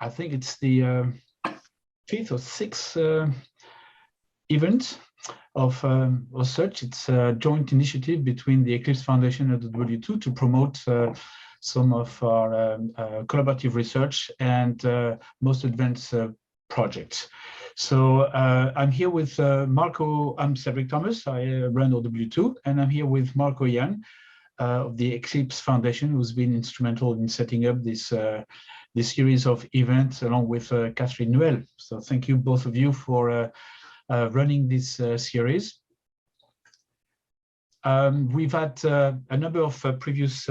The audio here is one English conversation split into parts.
I think it's the fifth or sixth event of such. It's a joint initiative between the Eclipse Foundation and the OW2 to promote some of our collaborative research and most advanced projects. So I'm here with Marco. I'm Cedric Thomas. I run OW2, and I'm here with Marco Jahn of the Eclipse Foundation, who's been instrumental in setting up this this series of events along with Catherine Noël. So thank you both of you for running this series. We've had a number of previous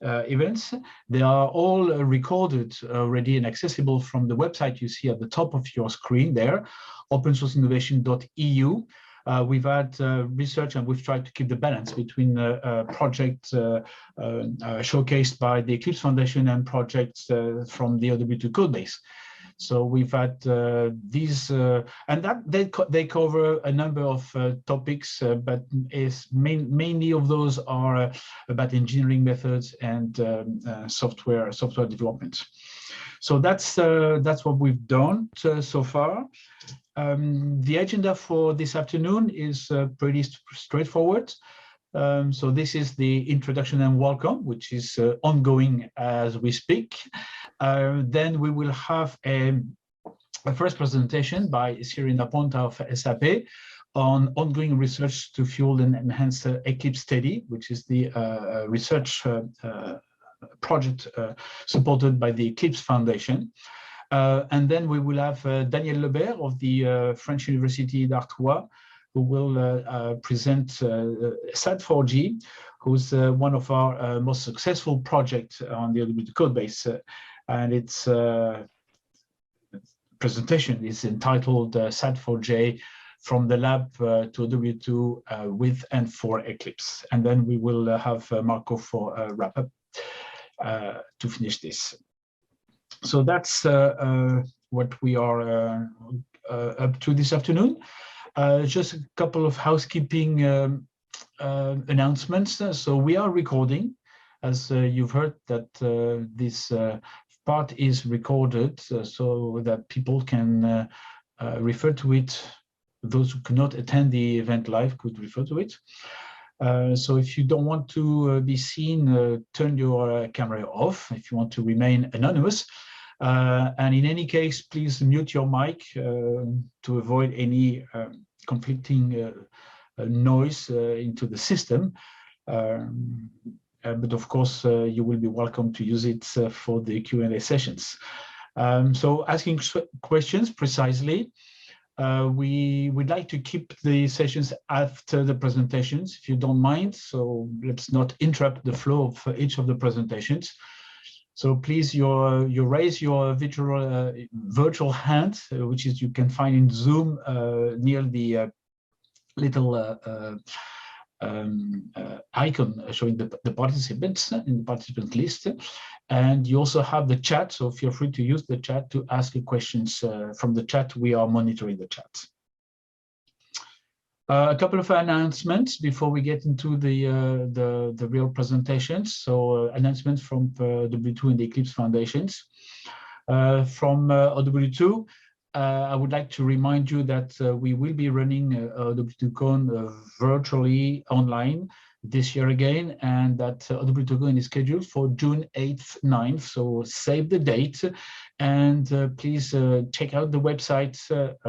events. They are all recorded already and accessible from the website you see at the top of your screen there, opensourceinnovation.eu. We've had research, and we've tried to keep the balance between projects showcased by the Eclipse Foundation and projects from the OW2 codebase. So we've had these, and that they cover a number of topics, but mainly of those are about engineering methods and software development. So that's what we've done so far. The agenda for this afternoon is pretty straightforward. So this is the introduction and welcome, which is ongoing as we speak. Then we will have a first presentation by Serena Ponta of SAP on ongoing research to fuel and enhance Eclipse Steady, which is the research project supported by the Eclipse Foundation. And then we will have Daniel Lebert of the French University d'Artois, who will present Sat4J, who's one of our most successful projects on the OW2 codebase. And its presentation is entitled Sat4J from the lab to OW2 with and for Eclipse. And then we will have Marco for a wrap-up to finish this. So that's what we are up to this afternoon. Just a couple of housekeeping announcements. So we are recording, as you've heard, that this part is recorded so that people can refer to it. Those who cannot attend the event live could refer to it. So if you don't want to be seen, turn your camera off if you want to remain anonymous. And in any case, please mute your mic to avoid any conflicting noise into the system. But of course, you will be welcome to use it for the Q&A sessions. So asking questions precisely. We would like to keep the sessions after the presentations, if you don't mind. So let's not interrupt the flow of each of the presentations. So please, you raise your virtual hand, which is you can find in Zoom near the little icon showing the participants in the participant list. And you also have the chat, so feel free to use the chat to ask questions from the chat. We are monitoring the chat. A couple of announcements before we get into the real presentations. So announcements from OW2 and the Eclipse Foundations. From OW2, I would like to remind you that we will be running OW2Con virtually online this year again, and that OW2Con is scheduled for June 8th, 9th. So save the date, and please check out the website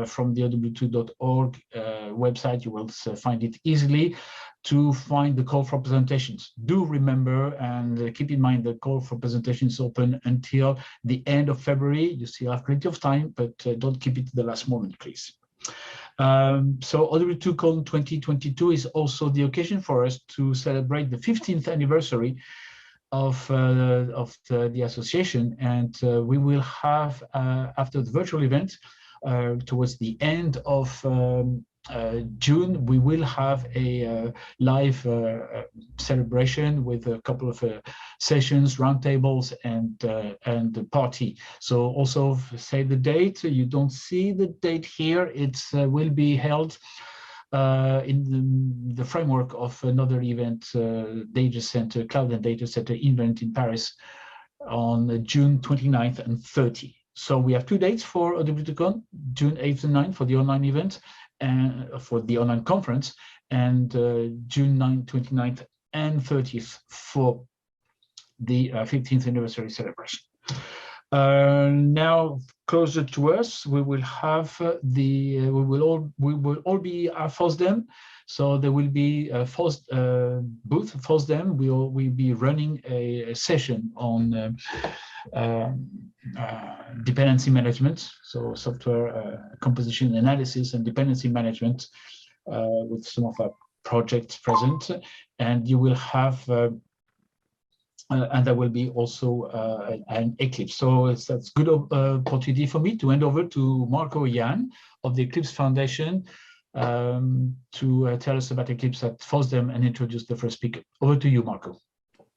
from the OW2.org website. You will find it easily to find the call for presentations. Do remember and keep in mind the call for presentations open until the end of February. You still have plenty of time, but don't keep it to the last moment, please. So OW2Con 2022 is also the occasion for us to celebrate the 15th anniversary of the association, and we will have after the virtual event towards the end of June, we will have a live celebration with a couple of sessions, roundtables, and a party. So also save the date. You don't see the date here. It will be held in the framework of another event, Data Center, Cloud and Data Center event in Paris on June 29th and 30th. So we have 2 dates for OW2Con, June 8th and 9th for the online event and for the online conference, and June 9th, 29th and 30th for the 15th anniversary celebration. Now closer to us, we will have we will all be at FOSDEM. So there will be a booth FOSDEM. We'll be running a session on dependency management, so software composition analysis and dependency management with some of our projects present, and you will have and there will be also an Eclipse. So that's good opportunity for me to hand over to Marco Jahn of the Eclipse Foundation to tell us about Eclipse at FOSDEM and introduce the first speaker. Over to you, Marco.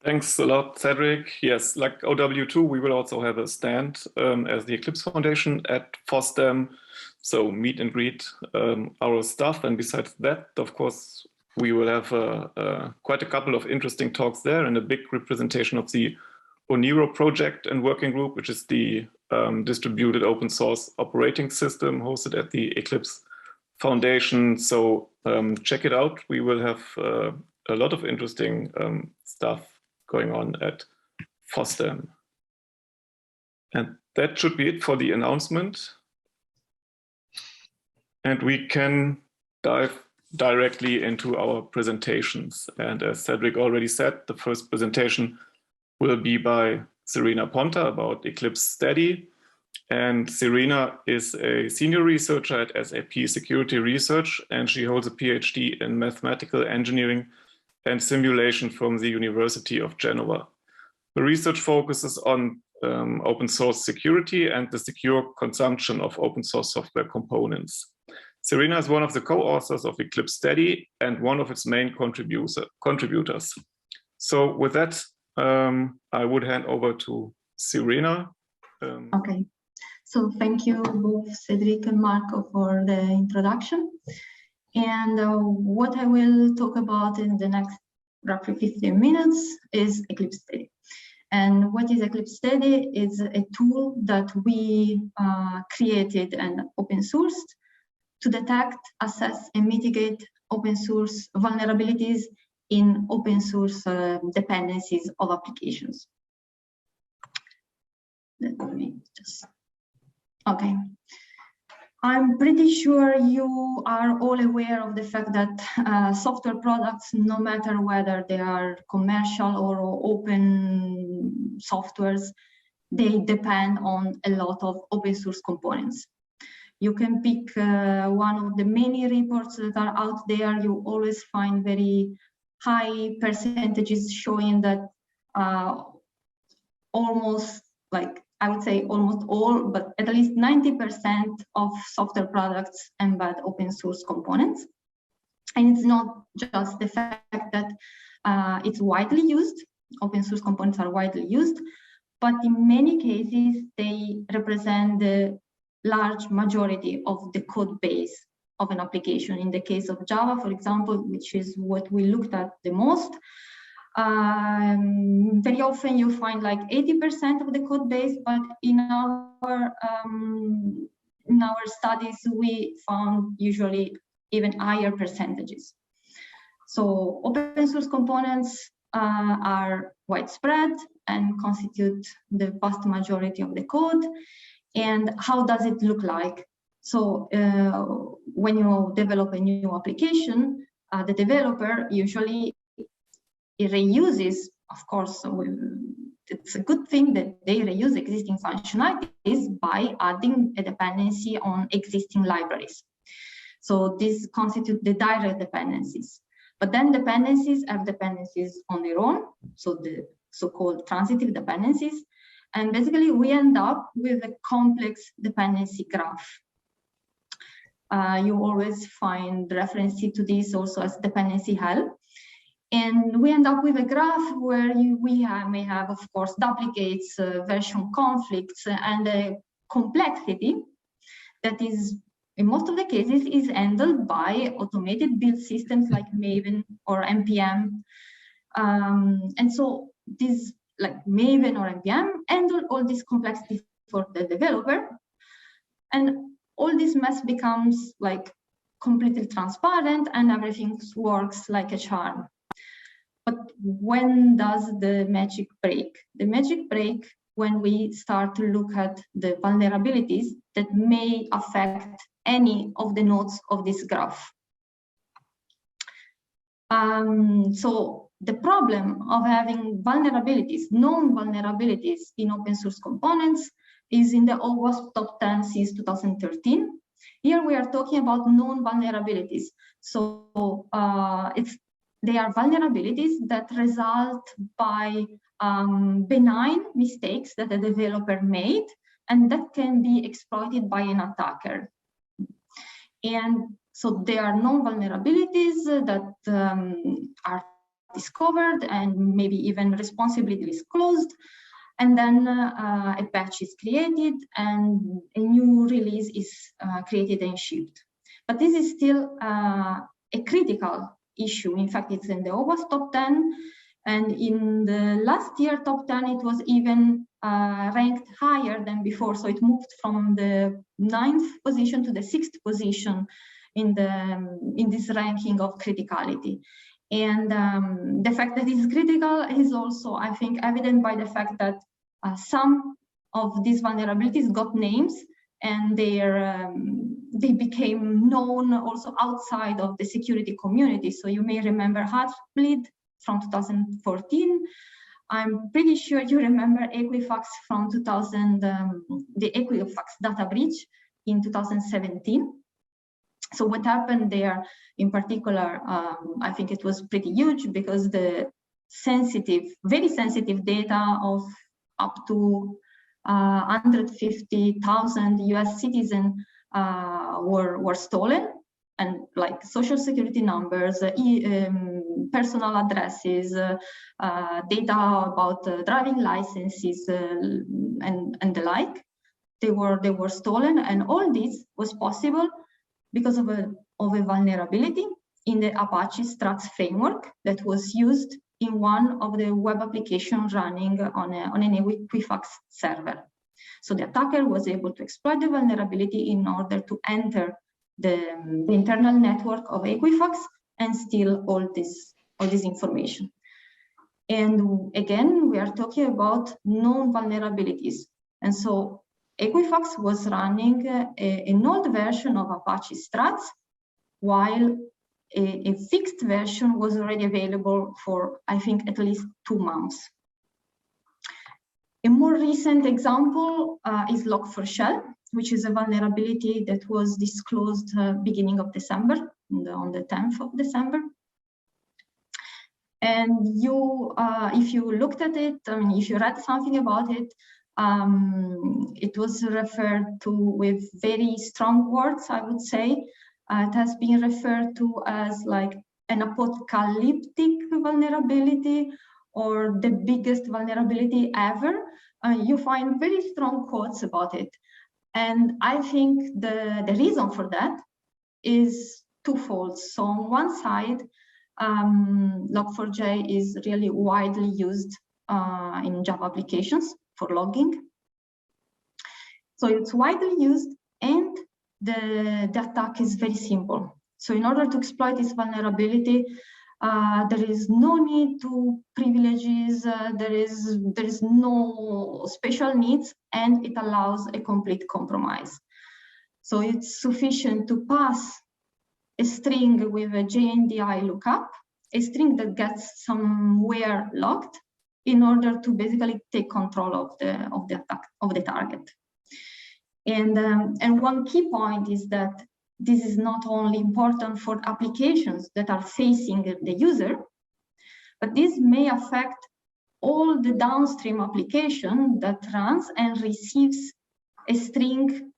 Thanks a lot, Cedric. Yes, like OW2, we will also have a stand as the Eclipse Foundation at FOSDEM. So meet and greet our staff. And besides that, of course, we will have quite a couple of interesting talks there and a big representation of the ONIRO project and working group, which is the distributed open source operating system hosted at the Eclipse Foundation. So check it out. We will have a lot of interesting stuff going on at FOSDEM. And that should be it for the announcement. And we can dive directly into our presentations. And as Cedric already said, the first presentation will be by Serena Ponta about Eclipse Steady. And Serena is a senior researcher at SAP Security Research, and she holds a PhD in mathematical engineering and simulation from the University of Genoa. The research focuses on open source security and the secure consumption of open source software components. Serena is one of the co-authors of Eclipse Steady and one of its main contributors. So with that, I would hand over to Serena. Okay, so thank you both Cedric and Marco for the introduction. And what I will talk about in the next roughly 15 minutes is Eclipse Steady. And what is Eclipse Steady? It's a tool that we created and open sourced to detect, assess, and mitigate open source vulnerabilities in open source dependencies of applications. Let me just, okay. I'm pretty sure you are all aware of the fact that software products, no matter whether they are commercial or open softwares, they depend on a lot of open source components. You can pick one of the many reports that are out there. You always find very high percentages showing that almost, like I would say almost all, but at least 90% of software products embed open source components. And it's not just the fact that it's widely used, open source components are widely used, but in many cases, they represent the large majority of the code base of an application. In the case of Java, for example, which is what we looked at the most, very often you find like 80% of the code base, but in our studies, we found usually even higher percentages. So open source components are widespread and constitute the vast majority of the code. And how does it look like? So when you develop a new application, the developer usually reuses, of course, it's a good thing that they reuse existing functionalities by adding a dependency on existing libraries. So this constitutes the direct dependencies. But then dependencies have dependencies on their own, so the so-called transitive dependencies. And basically, we end up with a complex dependency graph. You always find reference to this also as dependency hell. And we end up with a graph where we may have, of course, duplicates, version conflicts, and a complexity that is, in most of the cases, is handled by automated build systems like Maven or NPM. And so these, like Maven or NPM, handle all this complexity for the developer. And all this mess becomes like completely transparent and everything works like a charm. But when does the magic break? The magic break when we start to look at the vulnerabilities that may affect any of the nodes of this graph. So the problem of having vulnerabilities, known vulnerabilities in open source components is in the OWASP top 10 since 2013. Here we are talking about known vulnerabilities. So they are vulnerabilities that result by benign mistakes that a developer made and that can be exploited by an attacker. And so there are known vulnerabilities that are discovered and maybe even responsibly disclosed. And then a patch is created and a new release is created and shipped. But this is still a critical issue. In fact, it's in the OWASP top 10. And in the last year top 10, it was even ranked higher than before. So it moved from the 9th position to the 6th position in this ranking of criticality. And the fact that it's critical is also, I think, evident by the fact that some of these vulnerabilities got names and they became known also outside of the security community. So you may remember Heartbleed from 2014. I'm pretty sure you remember Equifax from the Equifax data breach in 2017. So what happened there in particular, I think it was pretty huge because the very sensitive data of up to 150,000 US citizens were stolen, and like social security numbers, personal addresses, data about driving licenses, and the like. They were stolen, and all this was possible because of a vulnerability in the Apache Struts framework that was used in one of the web applications running on an Equifax server. So the attacker was able to exploit the vulnerability in order to enter the internal network of Equifax and steal all this information. And again, we are talking about known vulnerabilities. And so Equifax was running an old version of Apache Struts, while a fixed version was already available for, I think, at least 2 months. A more recent example is Log4Shell, which is a vulnerability that was disclosed beginning of December, on the 10th of December. And if you looked at it, I mean, if you read something about it, it was referred to with very strong words, I would say. It has been referred to as like an apocalyptic vulnerability or the biggest vulnerability ever. You find very strong quotes about it. And I think the reason for that is twofold. So on one side, Log4j is really widely used in Java applications for logging. So it's widely used, and the attack is very simple. So in order to exploit this vulnerability, there is no need to privileges, there is no special needs, and it allows a complete compromise. So it's sufficient to pass a string with a JNDI lookup, a string that gets somewhere locked, in order to basically take control of the attack of the target. And one key point is that this is not only important for applications that are facing the user, but this may affect all the downstream application that runs and receives a string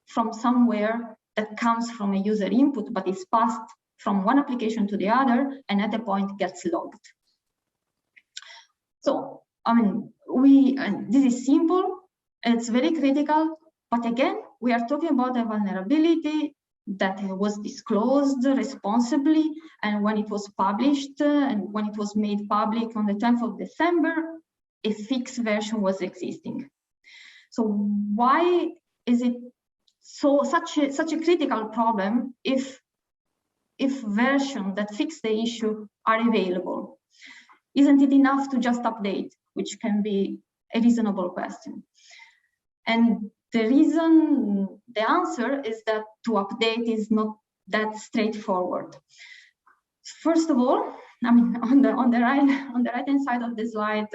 from somewhere that comes from a user input, but is passed from one application to the other, and at a point gets logged. So, I mean, this is simple, it's very critical, but again, we are talking about a vulnerability that was disclosed responsibly, and when it was published and when it was made public on the 10th of December, a fixed version was existing. So why is it such a critical problem if versions that fix the issue are available? Isn't it enough to just update, which can be a reasonable question? And the answer is that to update is not that straightforward. First of all, I mean, on the right hand side of the slide,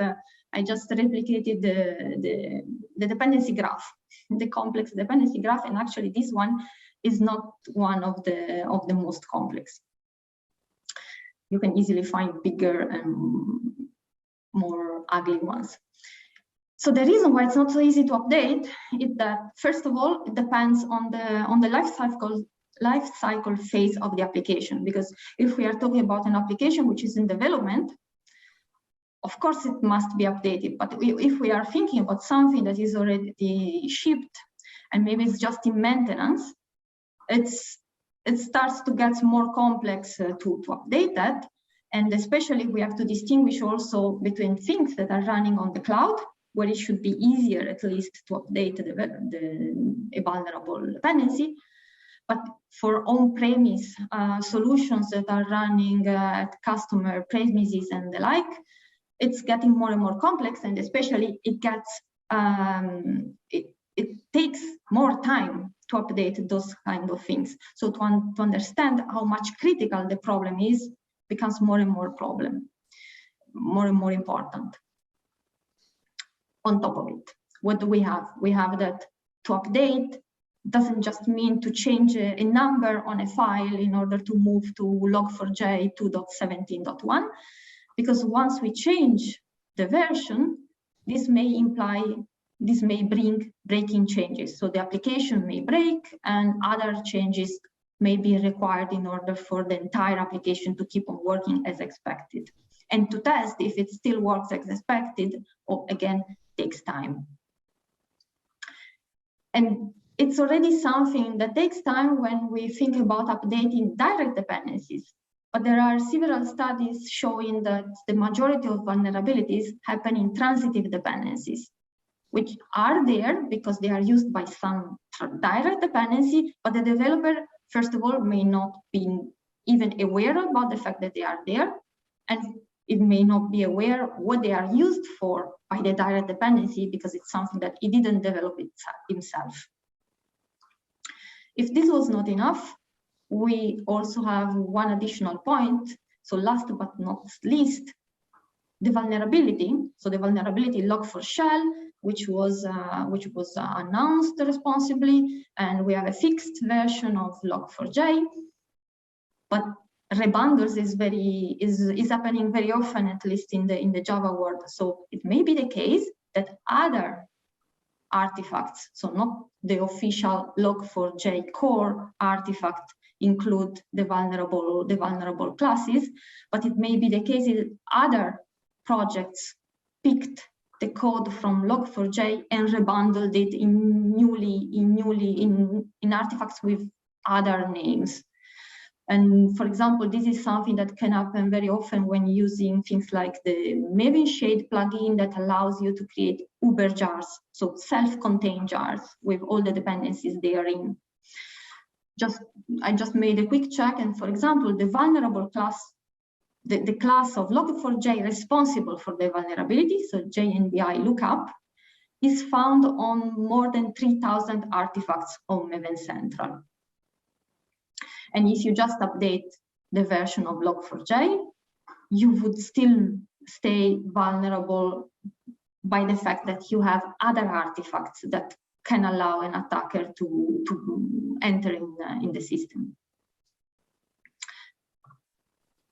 I just replicated the dependency graph, the complex dependency graph, and actually this one is not one of the most complex. You can easily find bigger and more ugly ones. So the reason why it's not so easy to update is that, first of all, it depends on the life cycle phase of the application. Because if we are talking about an application which is in development, of course it must be updated. But if we are thinking about something that is already shipped and maybe it's just in maintenance, it starts to get more complex to update that. And especially we have to distinguish also between things that are running on the cloud, where it should be easier at least to update a vulnerable dependency. But for on-premise solutions that are running at customer premises and the like, it's getting more and more complex, and especially it takes more time to update those kind of things. So to understand how much critical the problem is becomes more and more important. On top of it, what do we have? We have that to update doesn't just mean to change a number on a file in order to move to log4j 2.17.1, because once we change the version, this may bring breaking changes. So the application may break and other changes may be required in order for the entire application to keep on working as expected. And to test if it still works as expected, again, takes time. And it's already something that takes time when we think about updating direct dependencies. But there are several studies showing that the majority of vulnerabilities happen in transitive dependencies, which are there because they are used by some direct dependency, but the developer, first of all, may not be even aware about the fact that they are there, and it may not be aware what they are used for by the direct dependency because it's something that he didn't develop himself. If this was not enough, we also have one additional point. So last but not least, the vulnerability. So the vulnerability log4shell, which was announced responsibly, and we have a fixed version of log4j. But rebundles is happening very often, at least in the Java world. So it may be the case that other artifacts, so not the official log4j core artifact, include the vulnerable classes, but it may be the case that other projects picked the code from log4j and rebundled it in artifacts with other names. And for example, this is something that can happen very often when using things like the Maven Shade plugin that allows you to create Uber jars, so self-contained jars with all the dependencies therein. I just made a quick check, and for example, the vulnerable class, the class of log4j responsible for the vulnerability, so JNBI lookup, is found on more than 3,000 artifacts on Maven Central. And if you just update the version of log4j, you would still stay vulnerable by the fact that you have other artifacts that can allow an attacker to enter in the system.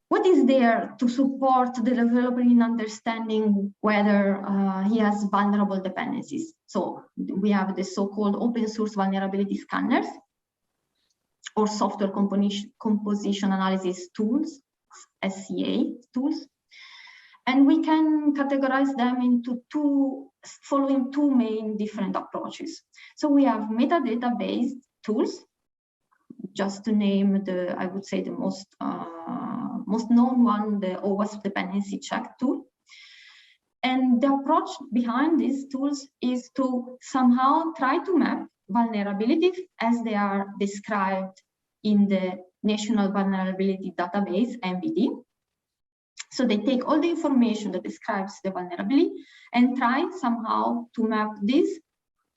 What is there to support the developer in understanding whether he has vulnerable dependencies? So we have the so-called open source vulnerability scanners, or software composition analysis tools, SCA tools. And we can categorize them into following two main different approaches. So we have metadata-based tools, just to name I would say the most known one, the OWASP dependency check tool. And the approach behind these tools is to somehow try to map vulnerabilities as they are described in the National Vulnerability Database, NVD. So they take all the information that describes the vulnerability and try somehow to map this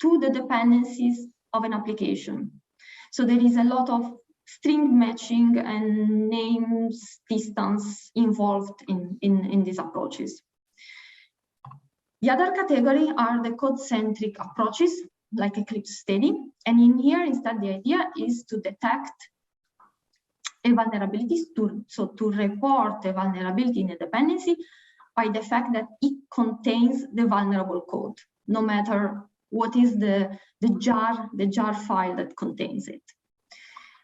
to the dependencies of an application. So there is a lot of string matching and names distance involved in these approaches. The other category are the code-centric approaches, like Eclipse Steady. And in here, instead, the idea is to detect a vulnerability, to report a vulnerability in a dependency by the fact that it contains the vulnerable code, no matter what is the jar file that contains it.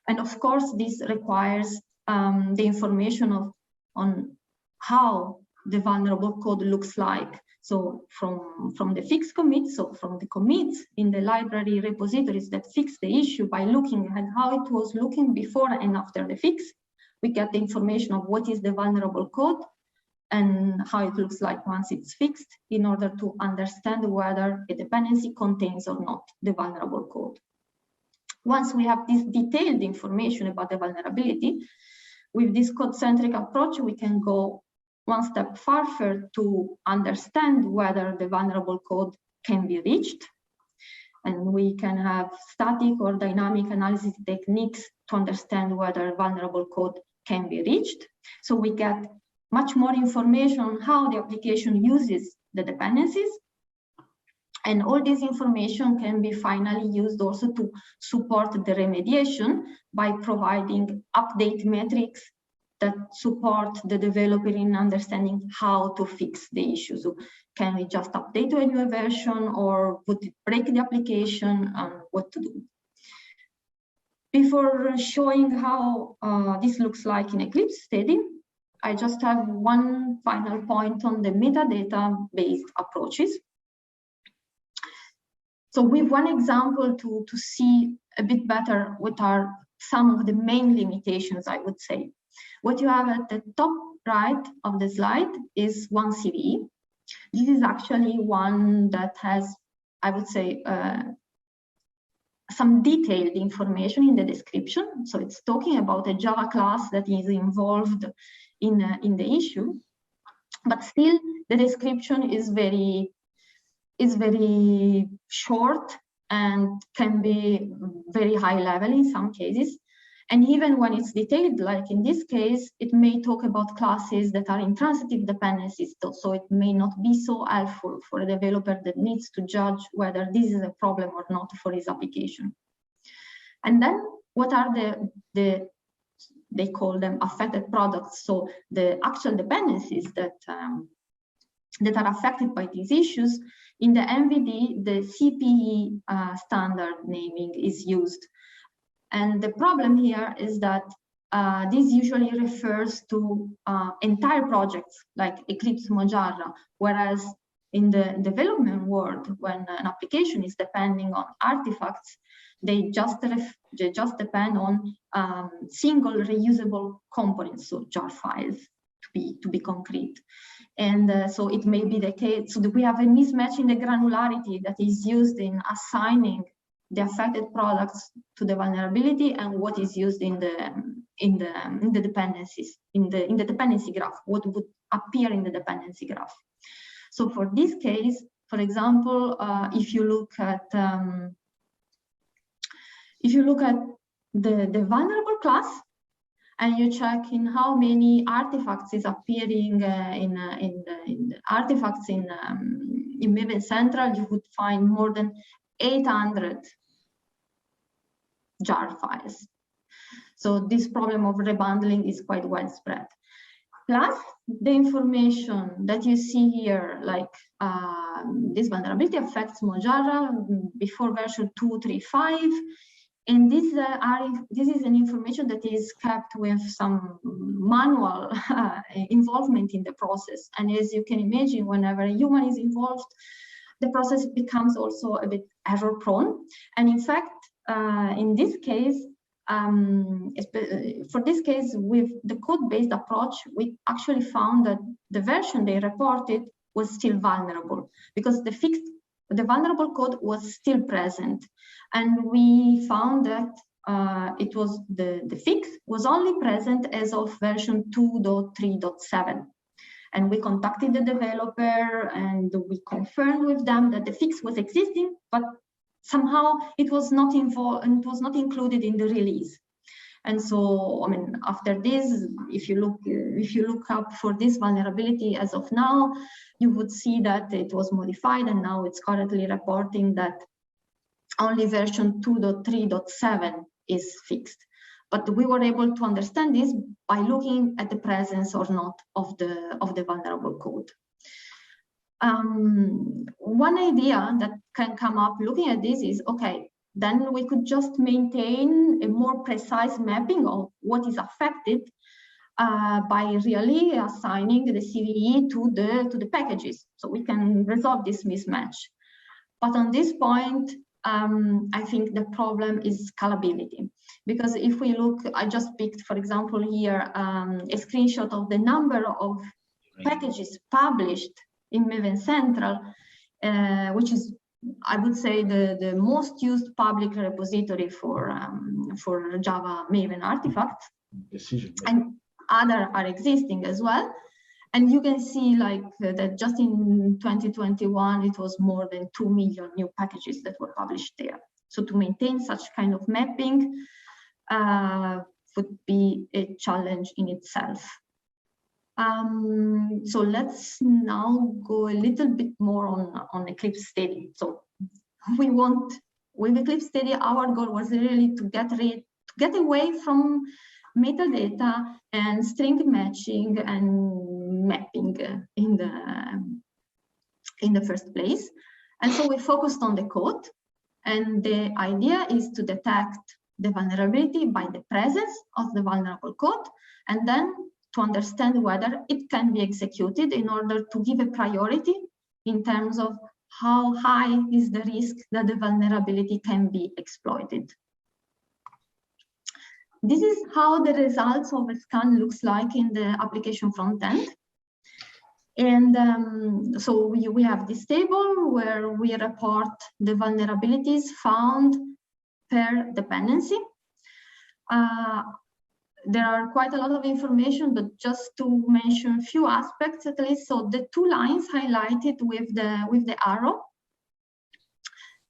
And of course, this requires the information on how the vulnerable code looks like. So from the fix commit, so from the commits in the library repositories that fix the issue, by looking at how it was looking before and after the fix, we get the information of what is the vulnerable code and how it looks like once it's fixed, in order to understand whether a dependency contains or not the vulnerable code. Once we have this detailed information about the vulnerability, with this code-centric approach, we can go one step further to understand whether the vulnerable code can be reached. And we can have static or dynamic analysis techniques to understand whether vulnerable code can be reached. So we get much more information on how the application uses the dependencies. And all this information can be finally used also to support the remediation by providing update metrics that support the developer in understanding how to fix the issue. So can we just update to a new version, or would it break the application, and what to do? Before showing how this looks like in Eclipse Steady, I just have one final point on the metadata-based approaches. So with one example to see a bit better what are some of the main limitations, I would say. What you have at the top right of the slide is one CVE. This is actually one that has, I would say, some detailed information in the description. So it's talking about a Java class that is involved in the issue, but still the description is very short and can be very high level in some cases. And even when it's detailed, like in this case, it may talk about classes that are intransitive dependencies, so it may not be so helpful for a developer that needs to judge whether this is a problem or not for his application. And then what are they call them affected products, so the actual dependencies that are affected by these issues. In the NVD, the CPE standard naming is used. And the problem here is that this usually refers to entire projects like Eclipse Mojave, whereas in the development world, when an application is depending on artifacts, they just depend on single reusable components, so jar files to be concrete. And so it may be the case, so that we have a mismatch in the granularity that is used in assigning the affected products to the vulnerability and what is used in the dependencies, in the dependency graph, what would appear in the dependency graph. So for this case, for example, if you look at the vulnerable class, and you check in how many artifacts is appearing in the artifacts in Maven Central, you would find more than 800 jar files. So this problem of rebundling is quite widespread. Plus, the information that you see here, like this vulnerability affects Mojave before version 2.3.5. And this is an information that is kept with some manual involvement in the process. And as you can imagine, whenever a human is involved, the process becomes also a bit error prone. And in fact, in this case, for this case, with the code-based approach, we actually found that the version they reported was still vulnerable because the vulnerable code was still present. And we found that it was the fix was only present as of version 2.3.7. And we contacted the developer and we confirmed with them that the fix was existing, but somehow it was not involved and it was not included in the release. And so, I mean, after this, if you look up for this vulnerability as of now, you would see that it was modified, and now it's currently reporting that only version 2.3.7 is fixed. But we were able to understand this by looking at the presence or not of the vulnerable code. One idea that can come up looking at this is, okay, then we could just maintain a more precise mapping of what is affected by really assigning the CVE to the packages, so we can resolve this mismatch. But on this point, I think the problem is scalability, because if we look, I just picked, for example, here a screenshot of the number of packages published in Maven Central, which is, I would say, the most used public repository for Java Maven artifacts, and other are existing as well. And you can see like that just in 2021, it was more than 2 million new packages that were published there. So to maintain such kind of mapping would be a challenge in itself. So let's now go a little bit more on Eclipse Steady. So with Eclipse Steady, our goal was really to get away from metadata and string matching and mapping in the first place. And so we focused on the code, and the idea is to detect the vulnerability by the presence of the vulnerable code, and then to understand whether it can be executed in order to give a priority in terms of how high is the risk that the vulnerability can be exploited. This is how the results of a scan looks like in the application front end. And so we have this table where we report the vulnerabilities found per dependency. There are quite a lot of information, but just to mention a few aspects at least. So the two lines highlighted with the arrow,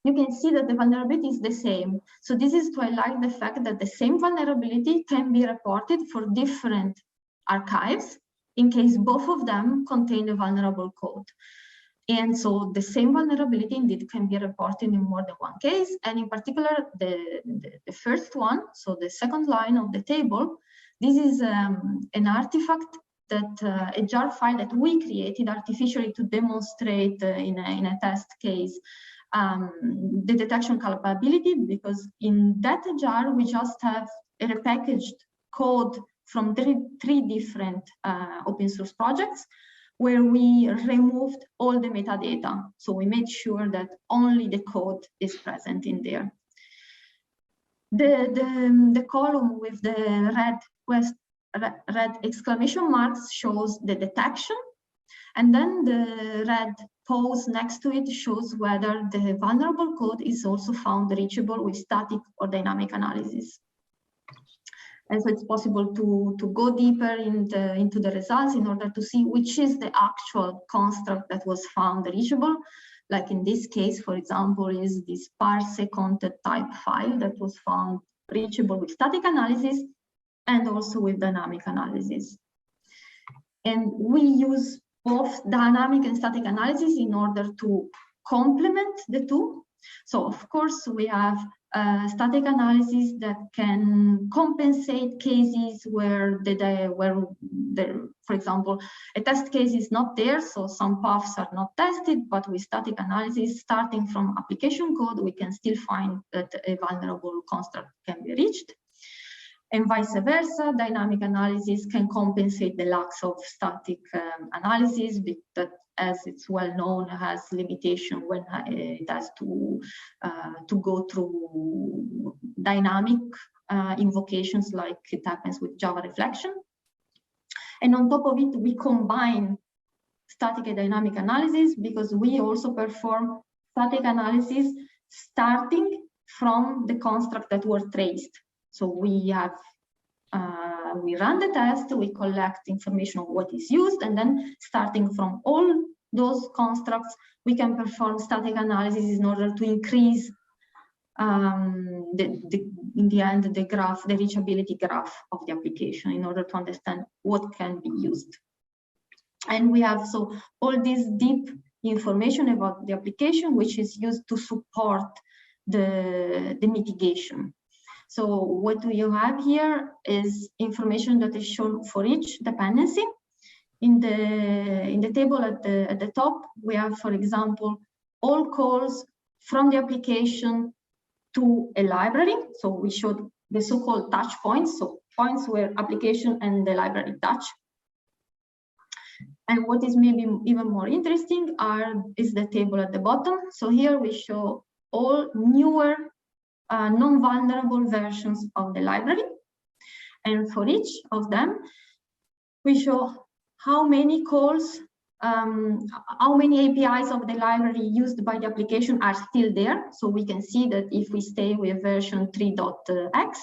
you can see that the vulnerability is the same. So this is to highlight the fact that the same vulnerability can be reported for different archives in case both of them contain a vulnerable code. And so the same vulnerability indeed can be reported in more than one case. And in particular, the first one, so the second line of the table, this is an artifact that a jar file that we created artificially to demonstrate in a test case the detection capability, because in that jar we just have a repackaged code from three different open source projects where we removed all the metadata. So we made sure that only the code is present in there. The column with the red exclamation marks shows the detection, and then the red pose next to it shows whether the vulnerable code is also found reachable with static or dynamic analysis. And so it's possible to go deeper into the results in order to see which is the actual construct that was found reachable. Like in this case, for example, is this parse content type file that was found reachable with static analysis and also with dynamic analysis. And we use both dynamic and static analysis in order to complement the two. So of course, we have static analysis that can compensate cases where for example, a test case is not there, so some paths are not tested, but with static analysis, starting from application code, we can still find that a vulnerable construct can be reached. And vice versa, dynamic analysis can compensate the lack of static analysis, but as it's well known, has limitation when it has to go through dynamic invocations like it happens with Java reflection. And on top of it, we combine static and dynamic analysis, because we also perform static analysis starting from the construct that were traced. So we have we run the test, we collect information on what is used, and then starting from all those constructs, we can perform static analysis in order to increase in the end the graph, the reachability graph of the application, in order to understand what can be used. And we have so all this deep information about the application, which is used to support the mitigation. So what you have here is information that is shown for each dependency. In the table at the top, we have, for example, all calls from the application to a library. So we showed the so-called touch points, so points where application and the library touch. And what is maybe even more interesting is the table at the bottom. So here we show all newer non-vulnerable versions of the library. And for each of them, we show how many calls, how many APIs of the library used by the application are still there. So we can see that if we stay with version 3.x,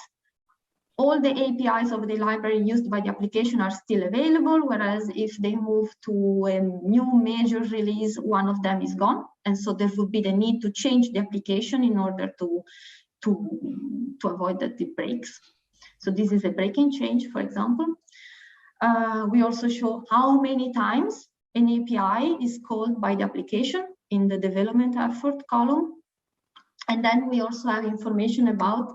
all the APIs of the library used by the application are still available, whereas if they move to a new major release, one of them is gone. And so there would be the need to change the application in order to avoid that it breaks. So this is a breaking change, for example. We also show how many times an API is called by the application in the development effort column. And then we also have information about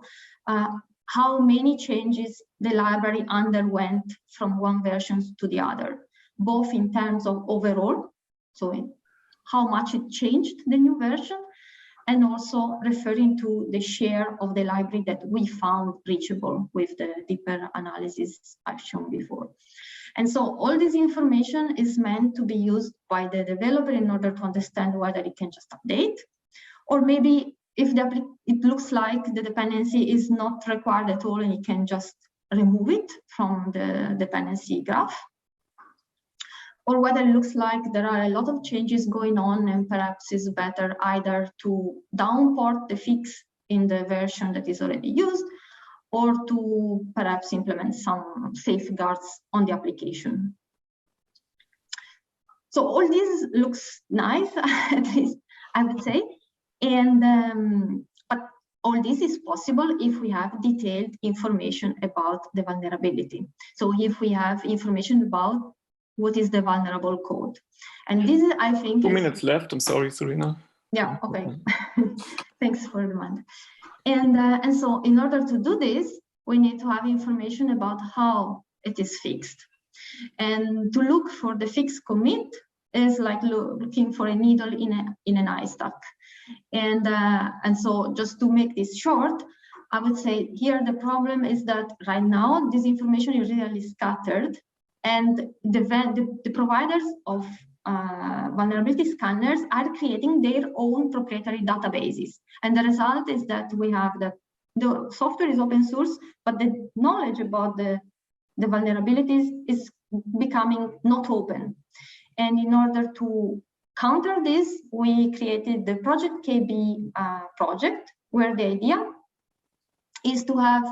how many changes the library underwent from one version to the other, both in terms of overall, so how much it changed the new version, and also referring to the share of the library that we found reachable with the deeper analysis I've shown before. And so all this information is meant to be used by the developer in order to understand whether it can just update, or maybe if it looks like the dependency is not required at all and it can just remove it from the dependency graph, or whether it looks like there are a lot of changes going on and perhaps it's better either to downport the fix in the version that is already used, or to perhaps implement some safeguards on the application. So all this looks nice, at least I would say. And but all this is possible if we have detailed information about the vulnerability. So if we have information about what is the vulnerable code. And this is, I think, 2 minutes left. I'm sorry, Serena. Yeah, okay. Thanks for the reminder. And so in order to do this, we need to have information about how it is fixed. And to look for the fixed commit is like looking for a needle in an haystack. And so just to make this short, I would say here the problem is that right now this information is really scattered, and the providers of vulnerability scanners are creating their own proprietary databases. And the result is that we have the software is open source, but the knowledge about the vulnerabilities is becoming not open. And in order to counter this, we created the Project KB project, where the idea is to have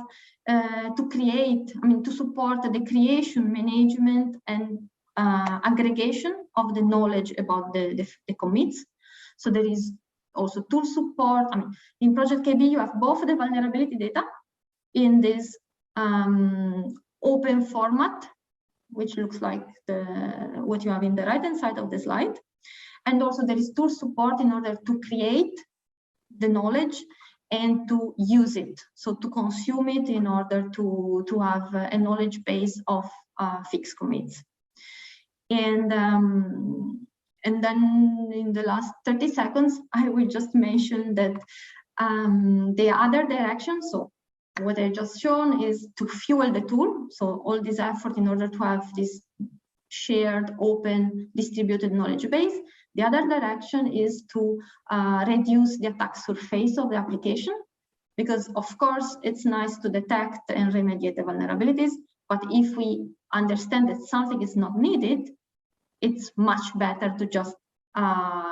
to support the creation, management, and aggregation of the knowledge about the commits. So there is also tool support. In Project KB, you have both the vulnerability data in this open format, which looks like what you have in the right-hand side of the slide. And also there is tool support in order to create the knowledge and to use it. So to consume it in order to have a knowledge base of fixed commits. And then in the last 30 seconds, I will just mention that the other direction, so what I just shown is to fuel the tool. So all this effort in order to have this shared, open, distributed knowledge base. The other direction is to reduce the attack surface of the application, because of course it's nice to detect and remediate the vulnerabilities, but if we understand that something is not needed, it's much better to just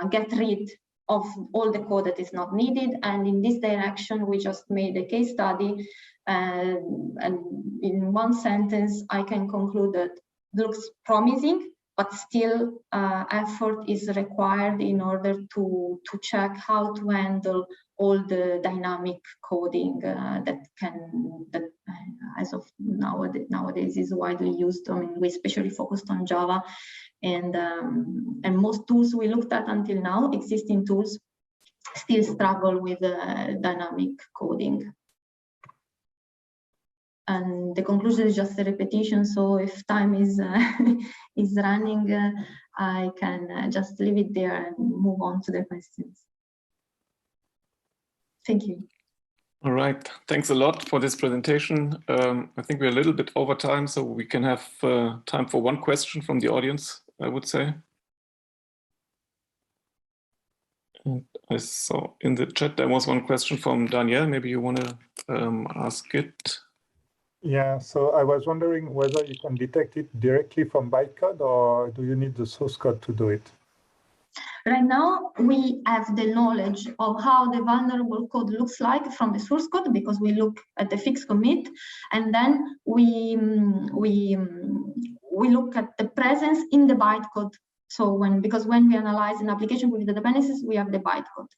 get rid of all the code that is not needed. And in this direction, we just made a case study. And in one sentence, I can conclude that it looks promising, but still effort is required in order to check how to handle all the dynamic coding that as of nowadays is widely used. I mean, we especially focused on Java, and most tools we looked at until now, existing tools, still struggle with dynamic coding. And the conclusion is just a repetition. So if time is is running, I can just leave it there and move on to the questions. Thank you. All right, thanks a lot for this presentation. I think we're a little bit over time, so we can have time for one question from the audience, I would say. And I saw in the chat there was one question from Danielle. Maybe you want to ask it. Yeah, so I was wondering whether you can detect it directly from bytecode, or do you need the source code to do it? Right now, we have the knowledge of how the vulnerable code looks like from the source code, because we look at the fixed commit, and then we look at the presence in the bytecode. So because when we analyze an application with the dependencies, we have the bytecode.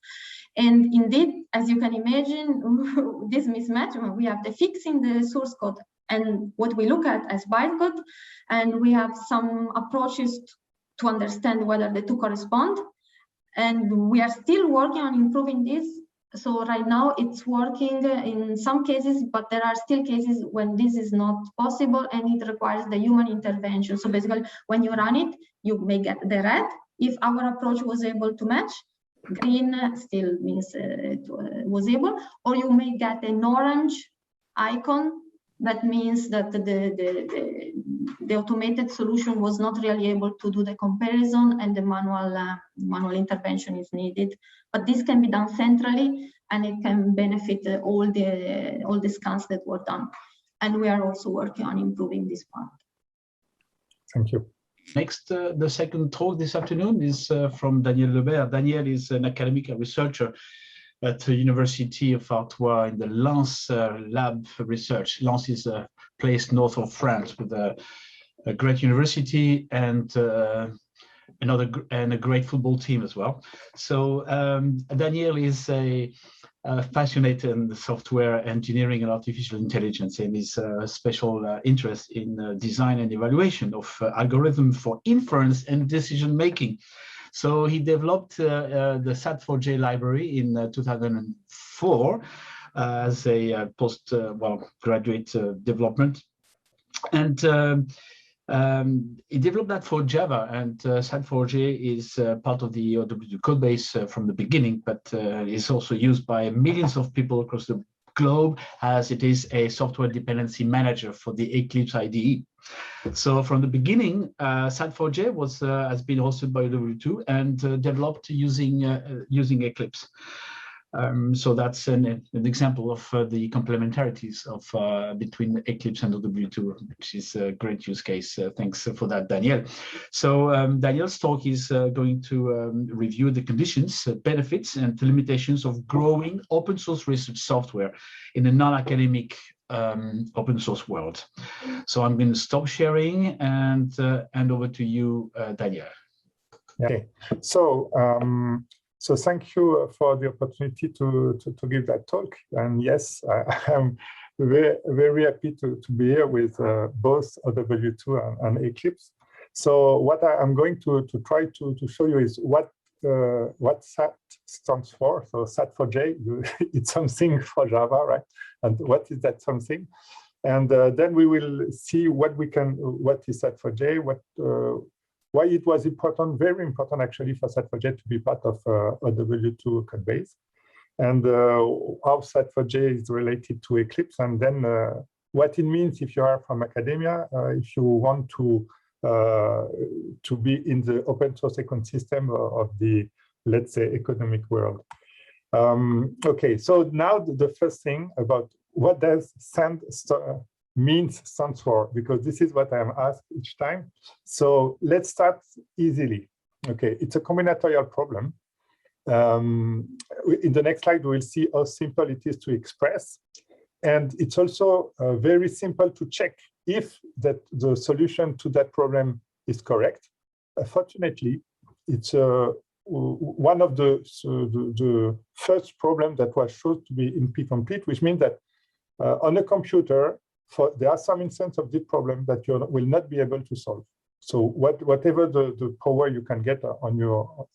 And indeed, as you can imagine, this mismatch, we have the fix in the source code and what we look at as bytecode, and we have some approaches to understand whether the two correspond. And we are still working on improving this. So right now it's working in some cases, but there are still cases when this is not possible and it requires the human intervention. So basically, when you run it, you may get the red. If our approach was able to match, green still means it was able, or you may get an orange icon. That means that the automated solution was not really able to do the comparison, and the manual intervention is needed. But this can be done centrally, and it can benefit all the scans that were done. And we are also working on improving this part. Thank you. Next, the second talk this afternoon is from Daniel Lebert. Daniel is an academic researcher at the Université of Artois in the Lens lab research. Lens is a place north of France with a great university and a great football team as well. So Daniel is a fascinated in software engineering and artificial intelligence, and his special interest in design and evaluation of algorithms for inference and decision making. So he developed the Sat4J library in 2004 as a graduate development, and he developed that for Java. And Sat4J is part of the OW2 code base from the beginning, but is also used by millions of people across the globe, as it is a software dependency manager for the Eclipse IDE. So from the beginning, Sat4J has been hosted by OW2 and developed using Eclipse. So that's an example of the complementarities of between Eclipse and OW2, which is a great use case. Thanks for that, Daniel. So Daniel's talk is going to review the conditions, benefits, and the limitations of growing open source research software in a non-academic open source world. So I'm going to stop sharing and hand over to you, Daniel. Okay, so thank you for the opportunity to give that talk. And yes, I'm very, very happy to be here with both OW2 and Eclipse. So what I'm going to try to show you is what SAT stands for. So Sat4J, it's something for Java, right? And what is that something? And then we will see what is Sat4J, why it was important, very important actually for Sat4J to be part of OW2 code base, and how Sat4J is related to Eclipse, and then what it means if you are from academia, if you want to be in the open source ecosystem of the, let's say, economic world. Okay, so now the first thing about what does SAT means stands for, because this is what I am asked each time. So let's start easily. Okay, it's a combinatorial problem. In the next slide, we will see how simple it is to express. And it's also very simple to check if that the solution to that problem is correct. Fortunately, it's one of the first problem that was shown to be NP-complete, which means that on a computer, there are some instances of this problem that you will not be able to solve. So whatever the power you can get on your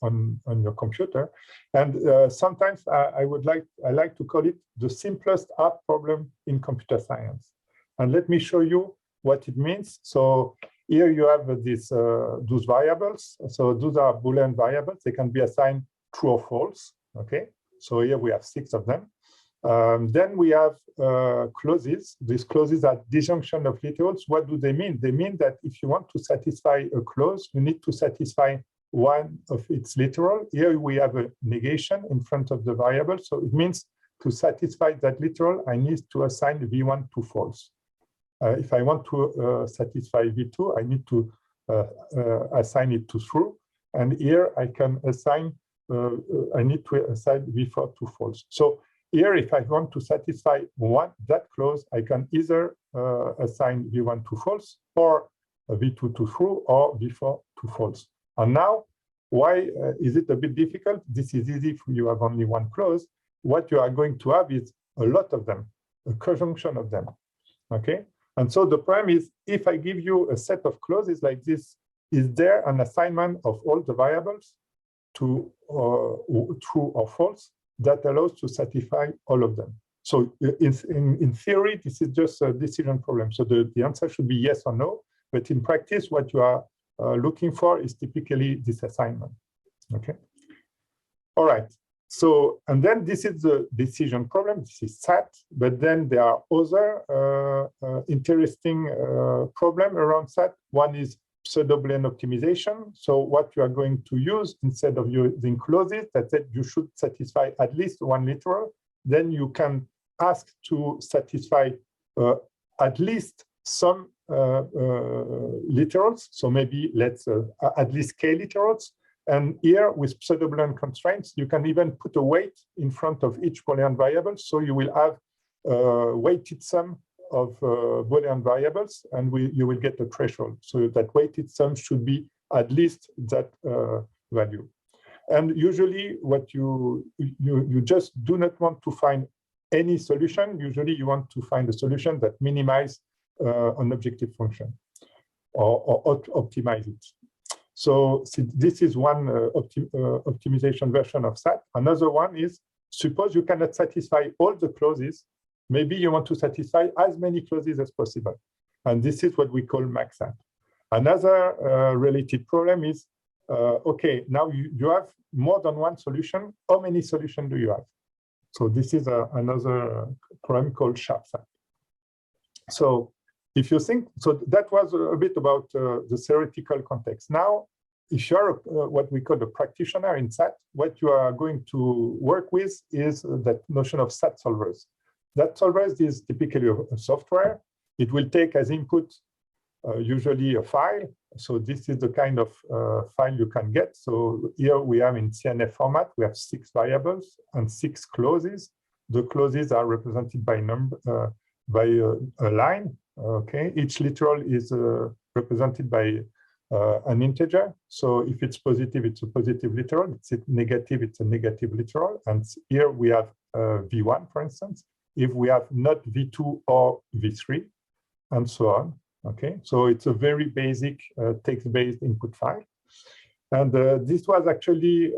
computer, and sometimes I like to call it the simplest art problem in computer science. And let me show you what it means. So here you have those variables. So those are Boolean variables. They can be assigned true or false. Okay. So here we have 6 of them. Then we have clauses. These clauses are disjunction of literals. What do they mean? They mean that if you want to satisfy a clause, you need to satisfy one of its literal. Here we have a negation in front of the variable. So it means to satisfy that literal, I need to assign V1 to false. If I want to satisfy V2, I need to assign it to true. And here I can assign, I need to assign V4 to false. So here, if I want to satisfy that clause, I can either assign V1 to false, or V2 to true, or V4 to false. And now, why is it a bit difficult? This is easy if you have only one clause. What you are going to have is a lot of them, a conjunction of them. Okay? And so the problem is, if I give you a set of clauses like this, is there an assignment of all the variables to true or false that allows to satisfy all of them? So in theory, this is just a decision problem. So the answer should be yes or no. But in practice, what you are looking for is typically this assignment. Okay. All right. So, and then this is the decision problem. This is SAT. But then there are other interesting problems around SAT. One is pseudo-Boolean optimization. So what you are going to use, instead of using clauses that said you should satisfy at least one literal, then you can ask to satisfy at least some literals. So maybe let's at least k literals. And here with pseudo-Boolean constraints, you can even put a weight in front of each Boolean variable. So you will have weighted sum of Boolean variables, and you will get a threshold. So that weighted sum should be at least that value. And usually what you just do not want to find any solution. Usually you want to find a solution that minimizes an objective function or optimize it. So this is one optimization version of SAT. Another one is, suppose you cannot satisfy all the clauses. Maybe you want to satisfy as many clauses as possible. And this is what we call max SAT. Another related problem is, okay, now you have more than one solution. How many solutions do you have? So this is another problem called sharp SAT. So if you think, so that was a bit about the theoretical context. Now, if you're what we call a practitioner in SAT, what you are going to work with is that notion of SAT solvers. That solvers is typically a software. It will take as input usually a file. So this is the kind of file you can get. So here we have in CNF format, we have 6 variables and 6 clauses. The clauses are represented by by a line. Okay, each literal is represented by an integer. So if it's positive, it's a positive literal. If it's negative, it's a negative literal. And here we have V1, for instance. If we have not V2 or V3, and so on. Okay, so it's a very basic text-based input file. And this was actually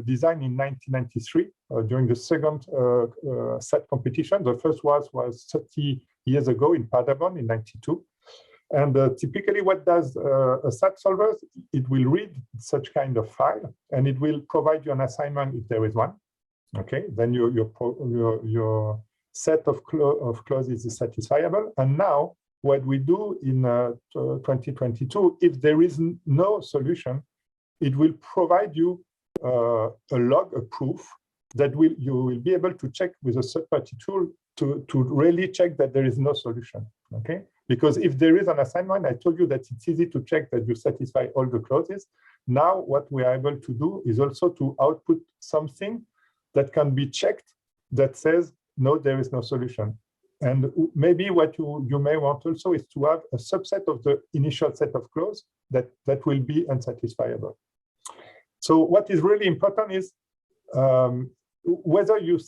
designed in 1993 during the second SAT competition. The first was 30 years ago in Paderborn in 92. And typically what does a SAT solver? It will read such kind of file, and it will provide you an assignment if there is one. Okay, then your set of clauses is satisfiable. And now what we do in 2022, if there is no solution, it will provide you a log, a proof that you will be able to check with a third-party tool to really check that there is no solution, okay? Because if there is an assignment, I told you that it's easy to check that you satisfy all the clauses. Now, what we are able to do is also to output something that can be checked that says, no, there is no solution. And maybe what you may want also is to have a subset of the initial set of clauses that will be unsatisfiable. So what is really important is whether you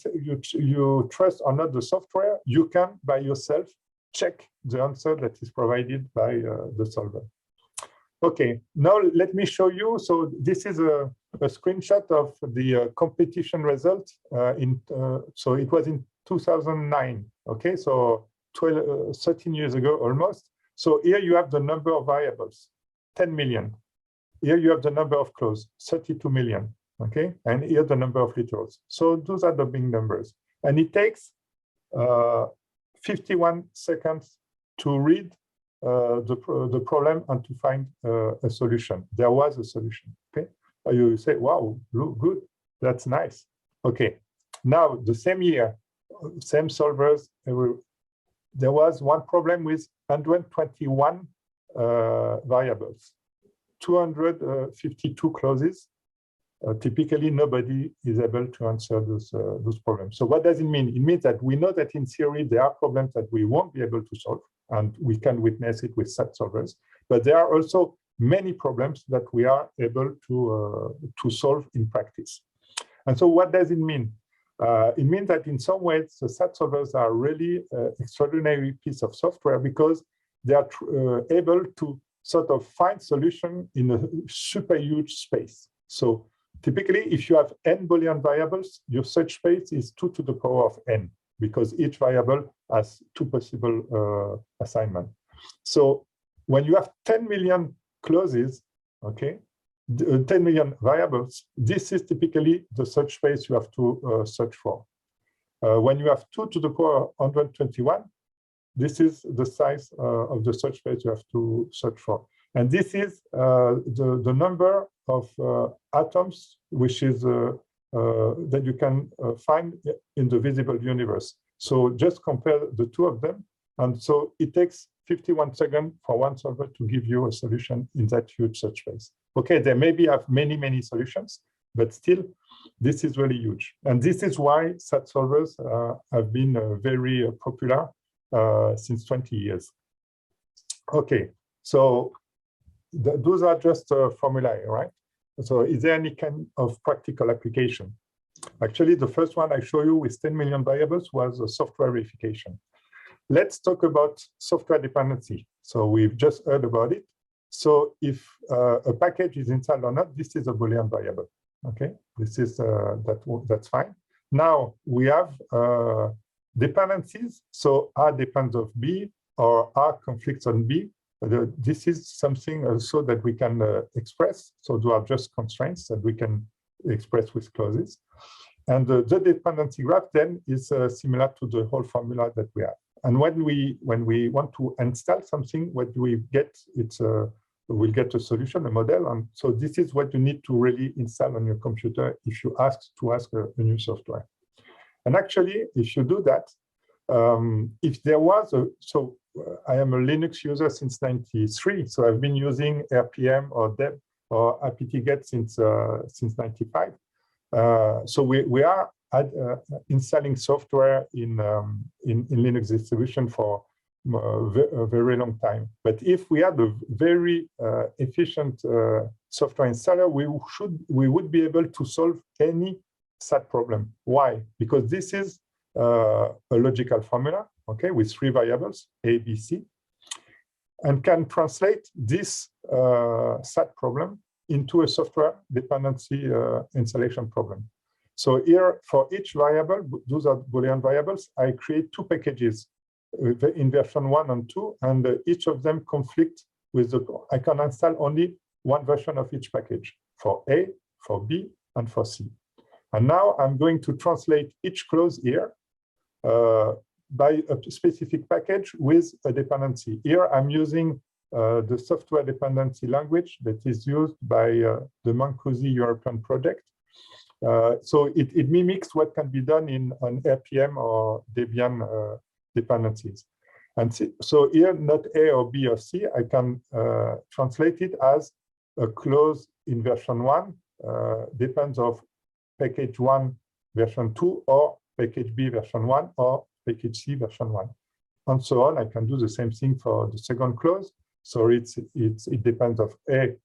trust or not the software, you can by yourself check the answer that is provided by the solver. Okay, now let me show you. So this is a screenshot of the competition result. So it was in 2009. Okay, so 13 years ago almost. So here you have the number of variables, 10 million. Here you have the number of clauses, 32 million. Okay, and here the number of literals. So those are the big numbers. And it takes 51 seconds to read the problem and to find a solution. There was a solution. Okay, you say, wow, look good, that's nice. Okay, now the same year, same solvers, there was one problem with 121 variables, 252 clauses. Typically, nobody is able to answer those problems. So what does it mean? It means that we know that in theory, there are problems that we won't be able to solve, and we can witness it with SAT solvers. But there are also many problems that we are able to solve in practice. And so what does it mean? It means that in some ways, the SAT solvers are really an extraordinary piece of software because they are able to sort of find solution in a super huge space. So typically, if you have n Boolean variables, your search space is 2 to the power of n, because each variable has 2 possible assignments. So when you have 10 million clauses, okay, 10 million variables, this is typically the search space you have to search for. When you have 2 to the power 121, this is the size of the search space you have to search for. And this is the number of atoms, which is that you can find in the visible universe. So just compare the two of them. And so it takes 51 seconds for one solver to give you a solution in that huge search space. Okay, there maybe have many, many solutions, but still, this is really huge. And this is why SAT solvers have been very popular since 20 years. Okay, so those are just formulae, right? So is there any kind of practical application? Actually, the first one I show you with 10 million variables was a software verification. Let's talk about software dependency. So we've just heard about it. So if a package is installed or not, this is a Boolean variable. Okay, this is that's fine. Now we have dependencies. So R depends on B or R conflicts on B. This is something also that we can express. So those are just constraints that we can express with clauses. And the dependency graph then is similar to the whole formula that we have. And when we want to install something, what do we get? We'll get a solution, a model. And so this is what you need to really install on your computer if you ask a new software. And actually, if you do that, if there was I am a Linux user since '93, so I've been using RPM or deb or apt-get since '95. So we are installing software in Linux distribution for a very long time. But if we had a very efficient software installer, we would be able to solve any SAT problem. Why? Because this is a logical formula, okay, with 3 variables, A, B, C, and can translate this SAT problem into a software dependency installation problem. So here, for each variable, those are Boolean variables, I create 2 packages in version 1 and 2, and each of them conflict with I can install only one version of each package, for A, for B, and for C. And now I'm going to translate each clause here by a specific package with a dependency. Here I'm using the software dependency language that is used by the Mancusi European project. So it mimics what can be done on RPM or Debian dependencies. And so here, not A or B or C, I can translate it as a clause in version 1 depends of package 1 version 2 or package B version 1 or package C version 1. And so on. I can do the same thing for the second clause. So it depends of A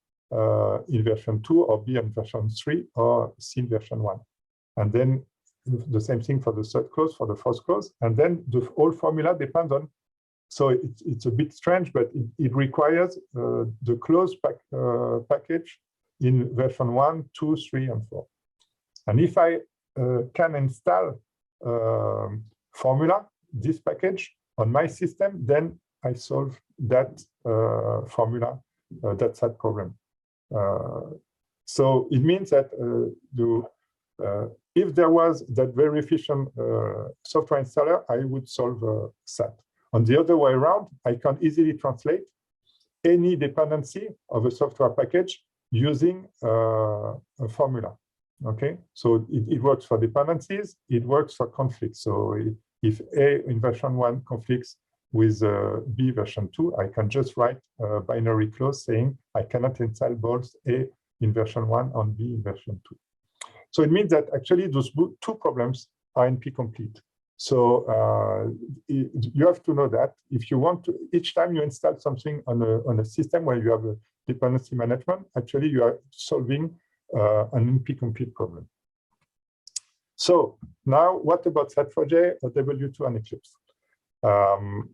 in version 2 or B in version 3 or C in version 1. And then the same thing for the third clause, for the fourth clause. And then the whole formula depends on. So it's a bit strange, but it requires the clause package in version 1, 2, 3, and 4. And if I can install formula, this package, on my system, then I solve that formula, that SAT problem. So it means that if there was that very efficient software installer, I would solve SAT. On the other way around, I can easily translate any dependency of a software package using a formula. Okay, so it works for dependencies, it works for conflicts. So if A in version 1 conflicts with B version 2, I can just write a binary clause saying I cannot install both A in version 1 and B in version 2. So it means that actually those two problems are NP complete. So you have to know that if you want to, each time you install something on a system where you have a dependency management, actually you are solving an NP complete problem. So now what about Sat4J, OW2 and Eclipse?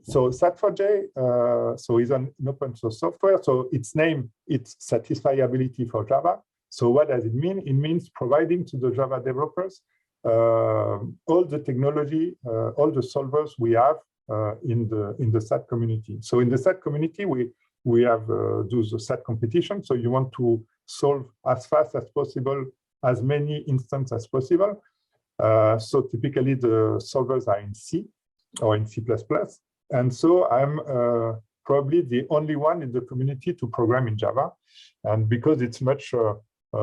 So Sat4J so is an open source software. So its name, it's satisfiability for Java. So what does it mean? It means providing to the Java developers all the technology, all the solvers we have in the SAT community. So in the SAT community, we have those SAT competition. So you want to solve as fast as possible, as many instances as possible. So typically the solvers are in C or in C++. And so I'm probably the only one in the community to program in Java. And because it's much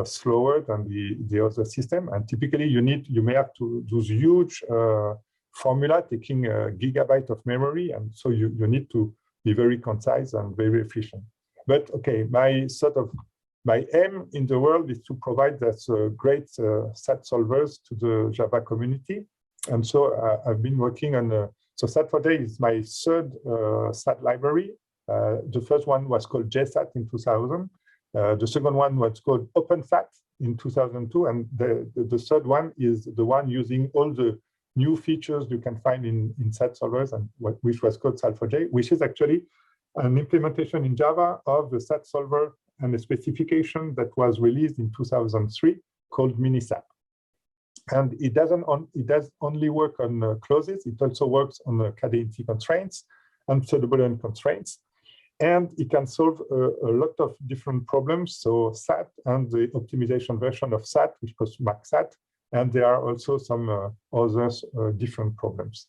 slower than the other system, and typically you may have to do huge formula taking a gigabyte of memory, and so you need to be very concise and very efficient. But okay, my aim in the world is to provide that great SAT solvers to the Java community, and so I've been working on. So Sat4J is my third SAT library. The first one was called JSAT in 2000. The second one was called OpenSat in 2002, and the third one is the one using all the new features you can find in SAT solvers, and which was called Sat4J, which is actually an implementation in Java of the SAT solver and a specification that was released in 2003 called Minisat. And it does only work on clauses. It also works on cadency constraints and pseudo-Boolean constraints. And it can solve a lot of different problems. So SAT and the optimization version of SAT, which was MaxSat. And there are also some other different problems.